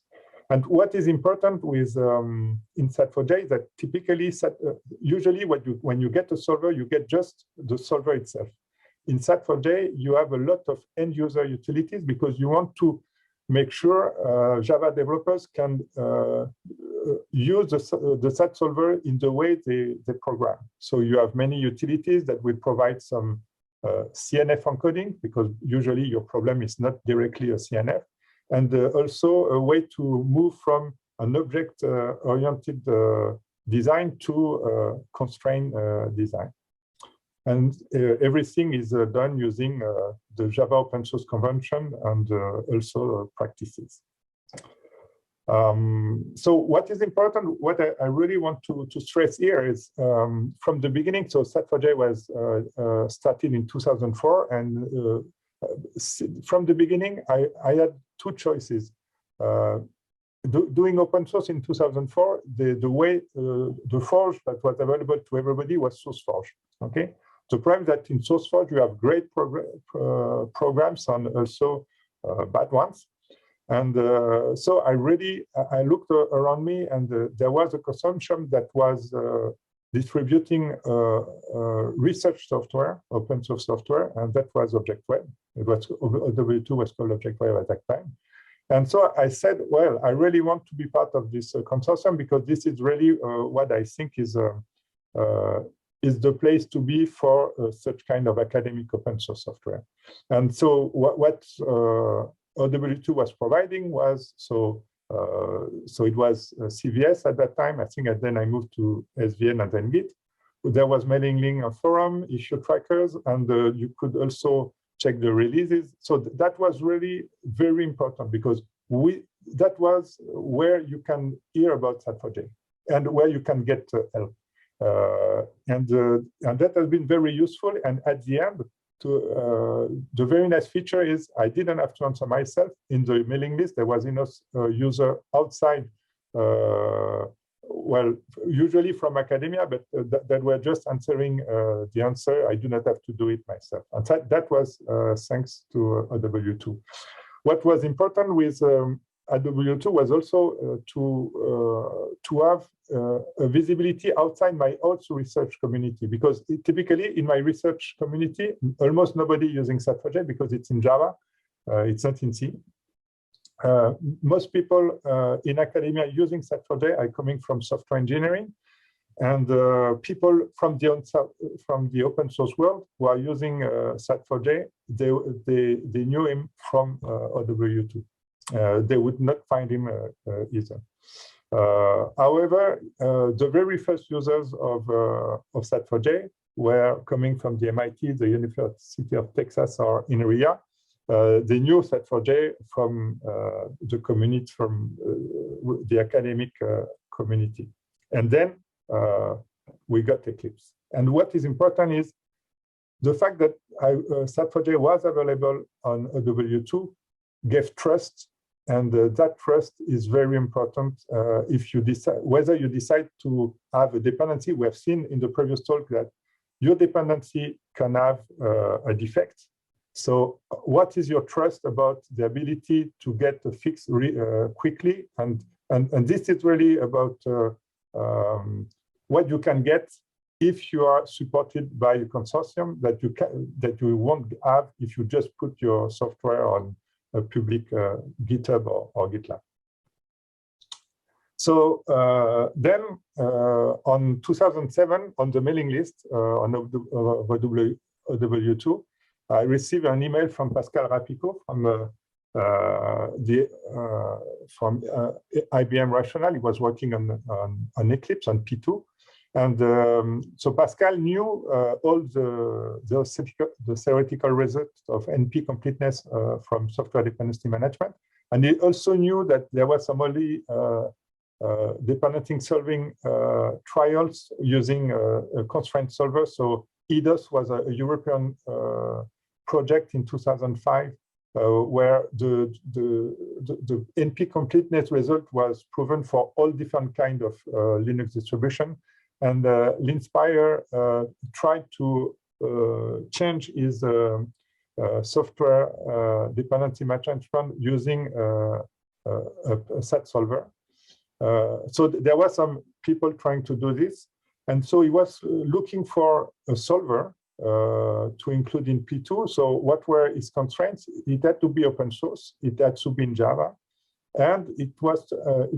And what is important with in Sat4J is that typically, usually when you get a solver, you get just the solver itself. In Sat4J, you have a lot of end user utilities because you want to make sure Java developers can use the SAT solver in the way they program. So you have many utilities that will provide some CNF encoding, because usually your problem is not directly a CNF, and also a way to move from an object-oriented design to constraint design. And everything is done using the Java Open Source Convention and also practices. So what is important, what I really want to stress here is from the beginning, so Sat4J was started in 2004, and from the beginning, I had two choices. Doing open source in 2004, the forge that was available to everybody was SourceForge. Okay, the problem that in SourceForge you have great programs and also bad ones. And so I looked around me, and there was a consumption that was distributing research software, open source software, and that was Object Web. It was OW2 was called Object Web at that time. And so I said, well, I really want to be part of this consortium because this is really what I think is the place to be for such kind of academic open source software. And so what OW2 was providing was, so it was CVS at that time, I think, and then I moved to SVN and then Git. There was mailing link, a forum, issue trackers, and you could also check the releases. So that was really very important because that was where you can hear about Sat4J and where you can get help. And that has been very useful. And at the end, the very nice feature is I didn't have to answer myself. In the mailing list, there was enough user outside, well, usually from academia, but that were just answering the answer. I do not have to do it myself. And that was thanks to OW2. What was important with OW2 was also to have a visibility outside my own research community, because typically in my research community, almost nobody using Sat4J because it's in Java, it's not in C. Most people in academia using Sat4J are coming from software engineering, and people from the open source world who are using Sat4J, they knew him from OW2. They would not find him either. However, the very first users of Sat4J were coming from the MIT, the University of Texas, or in RIA. They knew Sat4J from the community, from the academic community. And then we got Eclipse. And what is important is the fact that Sat4J was available on OW2 gave trust, and that trust is very important if you decide, whether you decide to have a dependency. We have seen in the previous talk that your dependency can have a defect. So what is your trust about the ability to get a fix quickly? And this is really about what you can get if you are supported by a consortium that you won't have if you just put your software on a public GitHub or GitLab. So then on 2007, on the mailing list on OW2, I received an email from Pascal Rapico from IBM Rational. He was working on Eclipse, on P2. And so Pascal knew all the theoretical results of NP completeness from software dependency management. And he also knew that there was some only dependency solving trials using a constraint solver. So EDOS was a European project in 2005 where the NP completeness result was proven for all different kinds of Linux distribution. And Linspire tried to change his software dependency management using a SAT solver. So there were some people trying to do this. And so he was looking for a solver to include in P2. So what were his constraints? It had to be open source. It had to be in Java. And it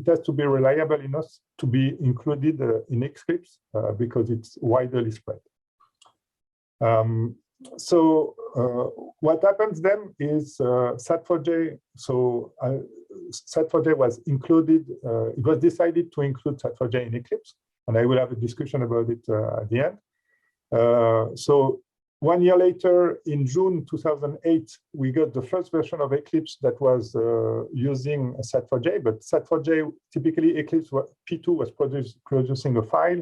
has to be reliable enough to be included in Eclipse because it's widely spread. So what happens then is Sat4J. So Sat4J was included. It was decided to include Sat4J in Eclipse, and I will have a discussion about it at the end. So 1 year later, in June 2008, we got the first version of Eclipse that was using Sat4J, but Sat4J, typically Eclipse P2 was producing a file.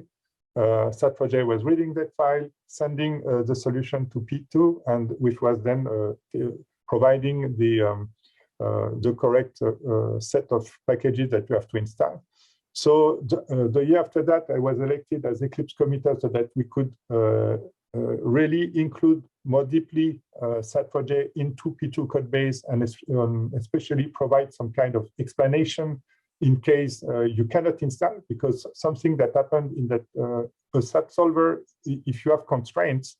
Sat4J was reading that file, sending the solution to P2, and which was then providing the correct set of packages that you have to install. So the year after that, I was elected as Eclipse committer so that we could really include more deeply Sat4J into P2 code base, and especially provide some kind of explanation in case you cannot install, because something that happened in that a SAT solver, if you have constraints,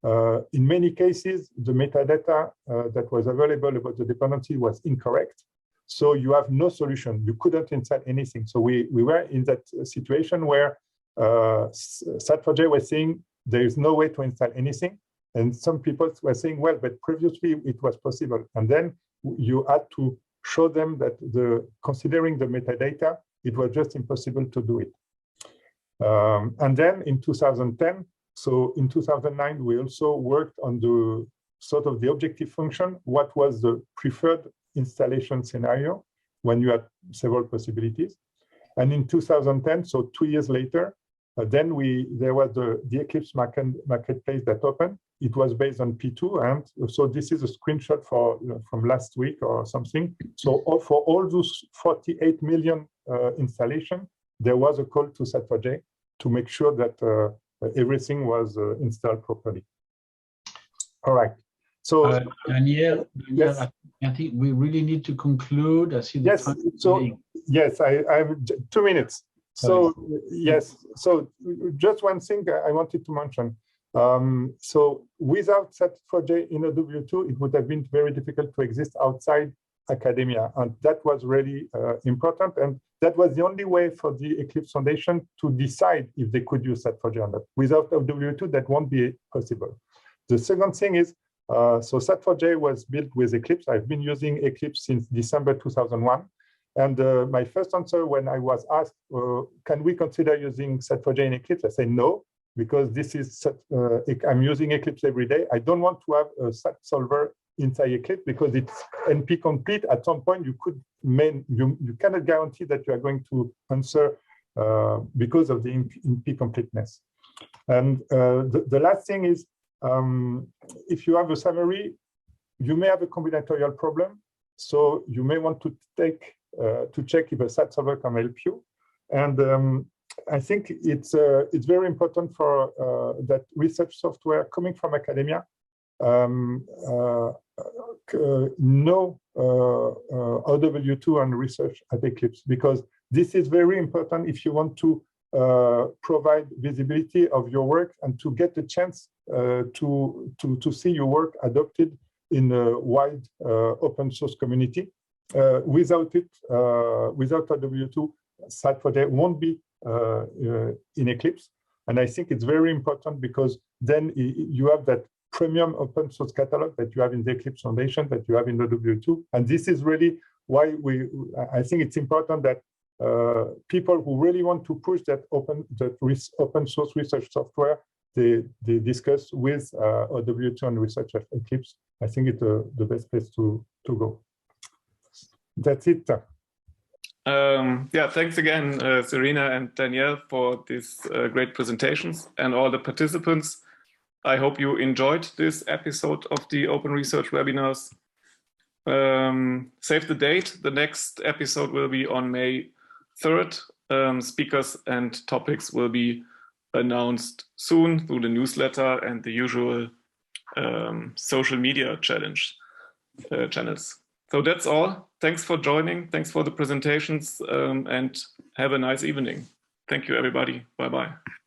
in many cases, the metadata that was available about the dependency was incorrect. So you have no solution. You couldn't install anything. So we were in that situation where Sat4J was saying there is no way to install anything. And some people were saying, well, but previously it was possible. And then you had to show them that considering the metadata, it was just impossible to do it. And then in 2010, so in 2009, we also worked on the sort of the objective function, what was the preferred installation scenario when you had several possibilities. And in 2010, so 2 years later, then there was the Eclipse marketplace that opened. It was based on P2, and so this is a screenshot from last week or something. So for all those 48 million installation, there was a call to Sat4J to make sure that everything was installed properly. All right. So Daniel, yes. I think we really need to conclude. I see the yes. time. So yes, I have 2 minutes. So yes. So just one thing I wanted to mention. So without Sat4J in OW2, it would have been very difficult to exist outside academia, and that was really important. And that was the only way for the Eclipse Foundation to decide if they could use Sat4J or not. Without OW2, that won't be possible. The second thing is, so Sat4J was built with Eclipse. I've been using Eclipse since December 2001. And my first answer when I was asked, can we consider using Sat4J in Eclipse? I said no, because this is I'm using Eclipse every day. I don't want to have a SAT solver inside Eclipse because it's NP complete. At some point, you cannot guarantee that you are going to answer because of the NP completeness. And the last thing is, if you have a summary, you may have a combinatorial problem. So you may want to check if a SAT solver can help you. And I think it's very important for that research software coming from academia know OW2 and research at Eclipse, because this is very important if you want to provide visibility of your work and to get the chance to see your work adopted in a wide open source community. Without it, without OW2, Sat4J won't be in Eclipse. And I think it's very important because then you have that premium open source catalog that you have in the Eclipse Foundation, that you have in OW2. And this is really why I think it's important that people who really want to push that open source research software, they discuss with OW2 and research at Eclipse. I think it's the best place to go. That's it. Yeah, thanks again, Serena and Danielle, for these great presentations, and all the participants. I hope you enjoyed this episode of the Open Research webinars. Save the date. The next episode will be on May 3rd. Speakers and topics will be announced soon through the newsletter and the usual social media channels. So that's all. Thanks for joining. Thanks for the presentations, and have a nice evening. Thank you, everybody. Bye-bye.